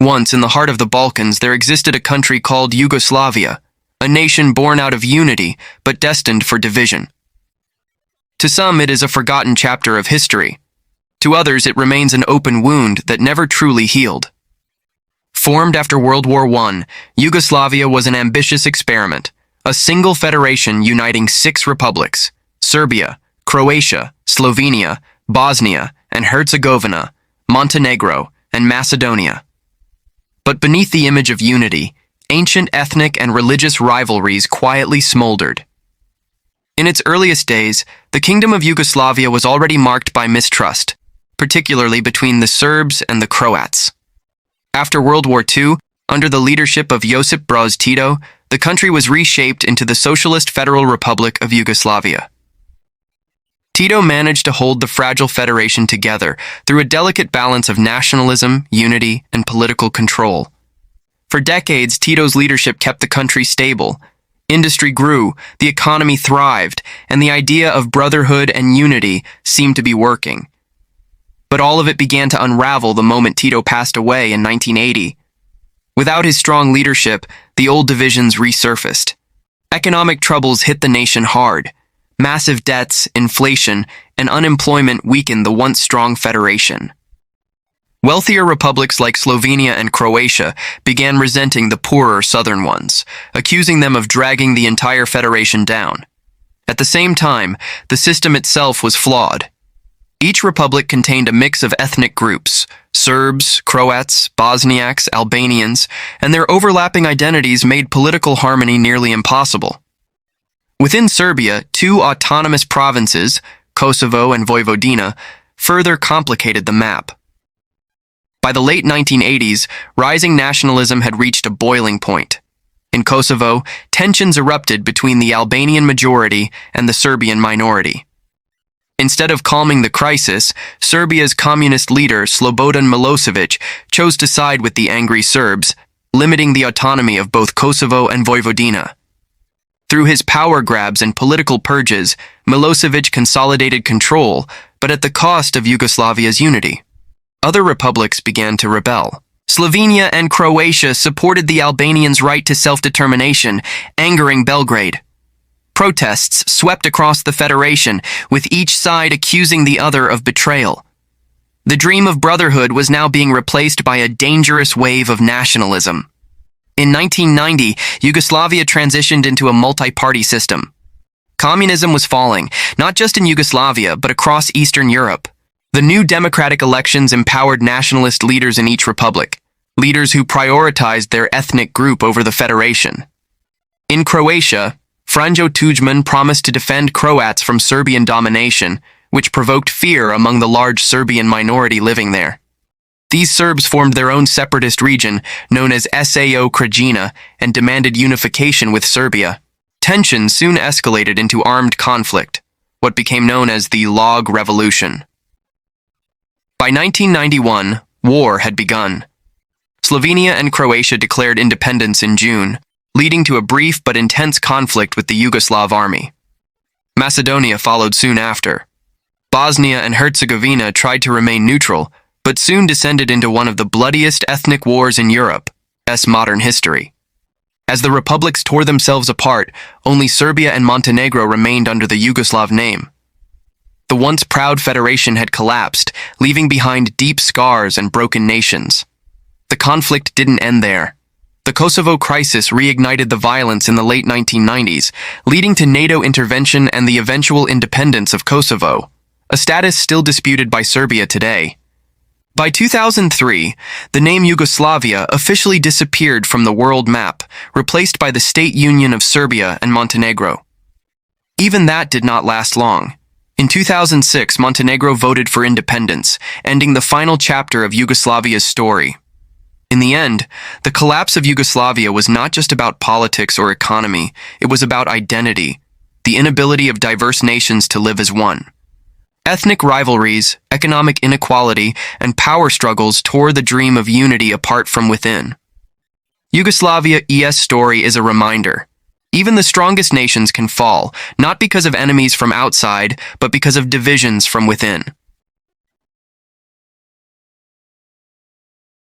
Once, in the heart of the Balkans, there existed a country called Yugoslavia, a nation born out of unity, but destined for division. To some, it is a forgotten chapter of history. To others, it remains an open wound that never truly healed. Formed after World War I, Yugoslavia was an ambitious experiment, a single federation uniting 6 republics: Serbia, Croatia, Slovenia, Bosnia and Herzegovina, Montenegro, and Macedonia. But beneath the image of unity, ancient ethnic and religious rivalries quietly smoldered. In its earliest days, the Kingdom of Yugoslavia was already marked by mistrust, particularly between the Serbs and the Croats. After World War II, under the leadership of Josip Broz Tito, the country was reshaped into the Socialist Federal Republic of Yugoslavia. Tito managed to hold the fragile federation together through a delicate balance of nationalism, unity, and political control. For decades, Tito's leadership kept the country stable. Industry grew, the economy thrived, and the idea of brotherhood and unity seemed to be working. But all of it began to unravel the moment Tito passed away in 1980. Without his strong leadership, the old divisions resurfaced. Economic troubles hit the nation hard. Massive debts, inflation, and unemployment weakened the once strong federation. Wealthier republics like Slovenia and Croatia began resenting the poorer southern ones, accusing them of dragging the entire federation down. At the same time, the system itself was flawed. Each republic contained a mix of ethnic groups: Serbs, Croats, Bosniaks, Albanians, and their overlapping identities made political harmony nearly impossible. Within Serbia, 2 autonomous provinces, Kosovo and Vojvodina, further complicated the map. By the late 1980s, rising nationalism had reached a boiling point. In Kosovo, tensions erupted between the Albanian majority and the Serbian minority. Instead of calming the crisis, Serbia's communist leader, Slobodan Milosevic, chose to side with the angry Serbs, limiting the autonomy of both Kosovo and Vojvodina. Through his power grabs and political purges, Milosevic consolidated control, but at the cost of Yugoslavia's unity. Other republics began to rebel. Slovenia and Croatia supported the Albanians' right to self-determination, angering Belgrade. Protests swept across the federation, with each side accusing the other of betrayal. The dream of brotherhood was now being replaced by a dangerous wave of nationalism. In 1990, Yugoslavia transitioned into a multi-party system. Communism was falling, not just in Yugoslavia, but across Eastern Europe. The new democratic elections empowered nationalist leaders in each republic, leaders who prioritized their ethnic group over the federation. In Croatia, Franjo Tuđman promised to defend Croats from Serbian domination, which provoked fear among the large Serbian minority living there. These Serbs formed their own separatist region, known as SAO Krajina, and demanded unification with Serbia. Tensions soon escalated into armed conflict, what became known as the Log Revolution. By 1991, war had begun. Slovenia and Croatia declared independence in June, leading to a brief but intense conflict with the Yugoslav army. Macedonia followed soon after. Bosnia and Herzegovina tried to remain neutral, but soon descended into one of the bloodiest ethnic wars in Europe's modern history. As the republics tore themselves apart, only Serbia and Montenegro remained under the Yugoslav name. The once proud federation had collapsed, leaving behind deep scars and broken nations. The conflict didn't end there. The Kosovo crisis reignited the violence in the late 1990s, leading to NATO intervention and the eventual independence of Kosovo, a status still disputed by Serbia today. By 2003, the name Yugoslavia officially disappeared from the world map, replaced by the State Union of Serbia and Montenegro. Even that did not last long. In 2006, Montenegro voted for independence, ending the final chapter of Yugoslavia's story. In the end, the collapse of Yugoslavia was not just about politics or economy, it was about identity, the inability of diverse nations to live as one. Ethnic rivalries, economic inequality, and power struggles tore the dream of unity apart from within. Yugoslavia's story is a reminder. Even the strongest nations can fall, not because of enemies from outside, but because of divisions from within.